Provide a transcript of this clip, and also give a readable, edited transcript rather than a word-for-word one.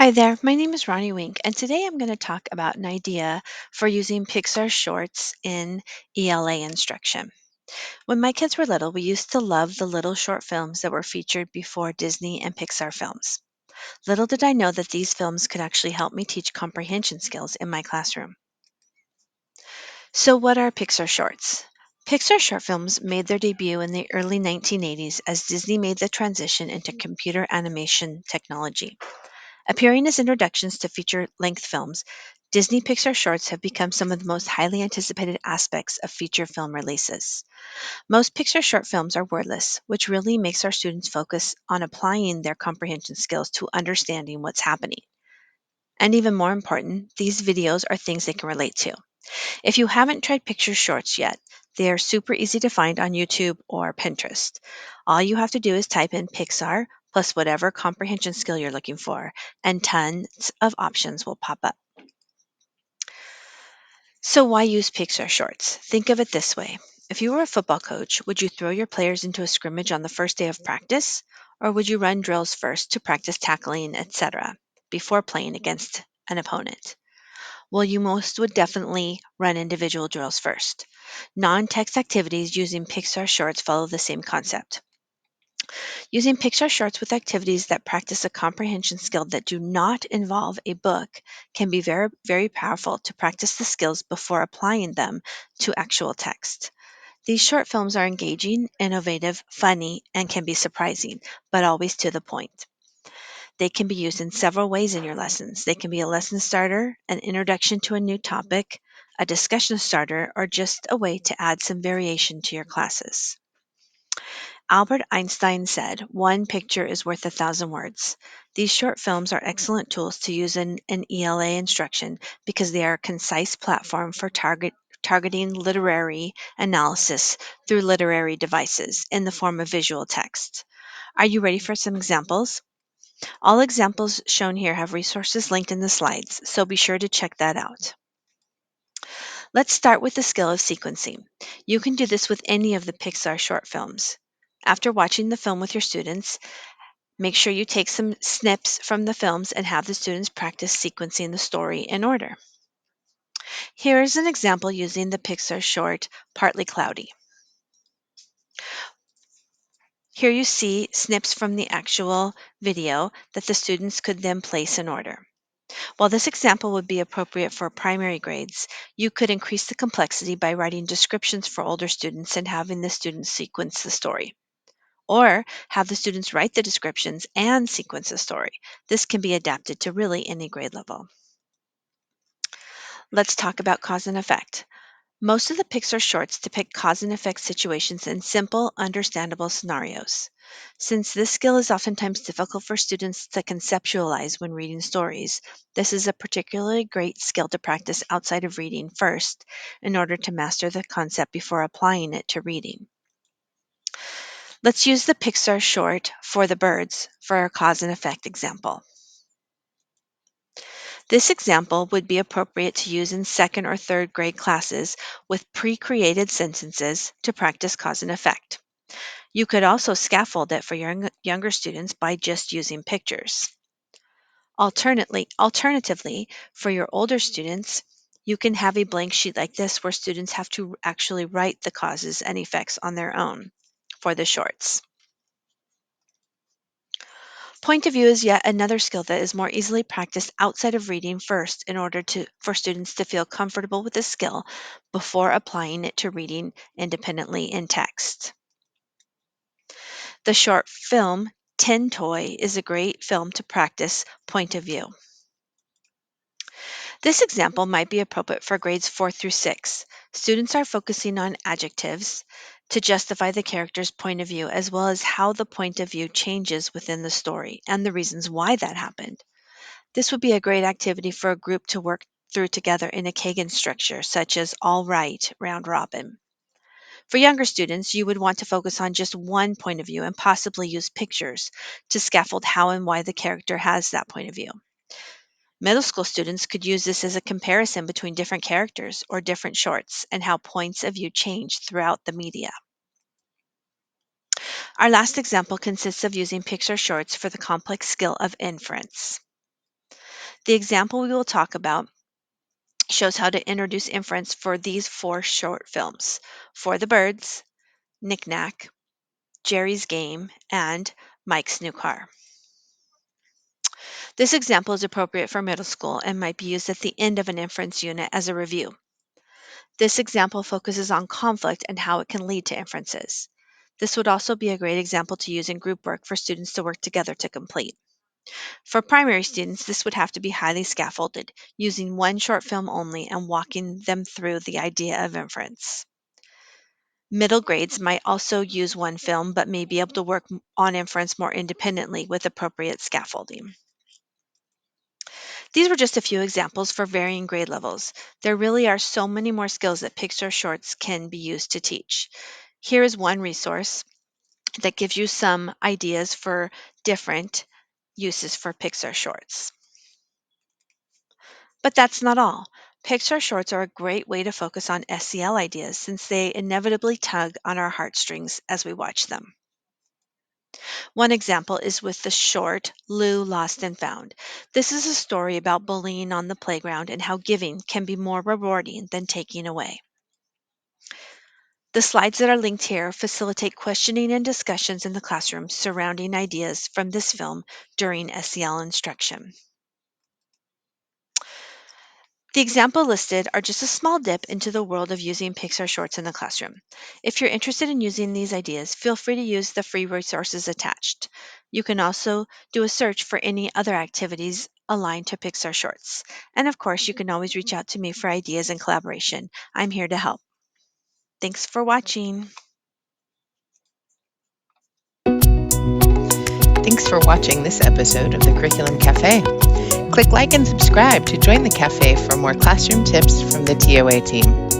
Hi there, my name is Ronnie Wink, and today I'm going to talk about an idea for using Pixar shorts in ELA instruction. When my kids were little, we used to love the little short films that were featured before Disney and Pixar films. Little did I know that these films could actually help me teach comprehension skills in my classroom. So, what are Pixar shorts? Pixar short films made their debut in the early 1980s as Disney made the transition into computer animation technology. Appearing as introductions to feature length films, Disney Pixar shorts have become some of the most highly anticipated aspects of feature film releases. Most Pixar short films are wordless, which really makes our students focus on applying their comprehension skills to understanding what's happening. And even more important, these videos are things they can relate to. If you haven't tried Picture Shorts yet, they are super easy to find on YouTube or Pinterest. All you have to do is type in Pixar plus whatever comprehension skill you're looking for, and tons of options will pop up. So, why use Pixar Shorts? Think of it this way. If you were a football coach, would you throw your players into a scrimmage on the first day of practice? Or would you run drills first to practice tackling, etc., before playing against an opponent? Well, you most would definitely run individual drills first. Non text activities using Pixar Shorts follow the same concept. Using Pixar Shorts with activities that practice a comprehension skill that do not involve a book can be very, very powerful to practice the skills before applying them to actual text. These short films are engaging, innovative, funny, and can be surprising, but always to the point. They can be used in several ways in your lessons. They can be a lesson starter, an introduction to a new topic, a discussion starter, or just a way to add some variation to your classes. Albert Einstein said, "One picture is worth 1,000 words." These short films are excellent tools to use in an ELA instruction because they are a concise platform for targeting literary analysis through literary devices in the form of visual text. Are you ready for some examples? All examples shown here have resources linked in the slides, so be sure to check that out. Let's start with the skill of sequencing. You can do this with any of the Pixar short films. After watching the film with your students, make sure you take some snips from the films and have the students practice sequencing the story in order. Here is an example using the Pixar short Partly Cloudy. Here you see snips from the actual video that the students could then place in order. While this example would be appropriate for primary grades, you could increase the complexity by writing descriptions for older students and having the students sequence the story. Or have the students write the descriptions and sequence the story. This can be adapted to really any grade level. Let's talk about cause and effect. Most of the Pixar shorts depict cause and effect situations in simple, understandable scenarios. Since this skill is oftentimes difficult for students to conceptualize when reading stories, this is a particularly great skill to practice outside of reading first in order to master the concept before applying it to reading. Let's use the Pixar short For the Birds for our cause and effect example. This example would be appropriate to use in second or third grade classes with pre-created sentences to practice cause and effect. You could also scaffold it for younger students by just using pictures. Alternatively, for your older students, you can have a blank sheet like this where students have to actually write the causes and effects on their own for the shorts. Point of view is yet another skill that is more easily practiced outside of reading first in order for students to feel comfortable with the skill before applying it to reading independently in text. The short film Tin Toy is a great film to practice point of view. This example might be appropriate for grades 4 through 6. Students are focusing on adjectives to justify the character's point of view, as well as how the point of view changes within the story and the reasons why that happened. This would be a great activity for a group to work through together in a Kagan structure, such as all right, round robin. For younger students, you would want to focus on just one point of view and possibly use pictures to scaffold how and why the character has that point of view. Middle school students could use this as a comparison between different characters or different shorts and how points of view change throughout the media. Our last example consists of using Pixar shorts for the complex skill of inference. The example we will talk about shows how to introduce inference for these 4 short films: For the Birds, Knick Knack, Jerry's Game, and Mike's New Car. This example is appropriate for middle school and might be used at the end of an inference unit as a review. This example focuses on conflict and how it can lead to inferences. This would also be a great example to use in group work for students to work together to complete. For primary students, this would have to be highly scaffolded, using one short film only and walking them through the idea of inference. Middle grades might also use one film but may be able to work on inference more independently with appropriate scaffolding. These were just a few examples for varying grade levels. There really are so many more skills that Pixar shorts can be used to teach. Here is one resource that gives you some ideas for different uses for Pixar shorts. But that's not all. Pixar shorts are a great way to focus on SEL ideas since they inevitably tug on our heartstrings as we watch them. One example is with the short Lou Lost and Found. This is a story about bullying on the playground and how giving can be more rewarding than taking away. The slides that are linked here facilitate questioning and discussions in the classroom surrounding ideas from this film during SEL instruction. The example listed are just a small dip into the world of using Pixar shorts in the classroom. If you're interested in using these ideas, feel free to use the free resources attached. You can also do a search for any other activities aligned to Pixar shorts. And of course, you can always reach out to me for ideas and collaboration. I'm here to help. Thanks for watching. Thanks for watching this episode of the Curriculum Cafe. Click like and subscribe to join the cafe for more classroom tips from the TOA team.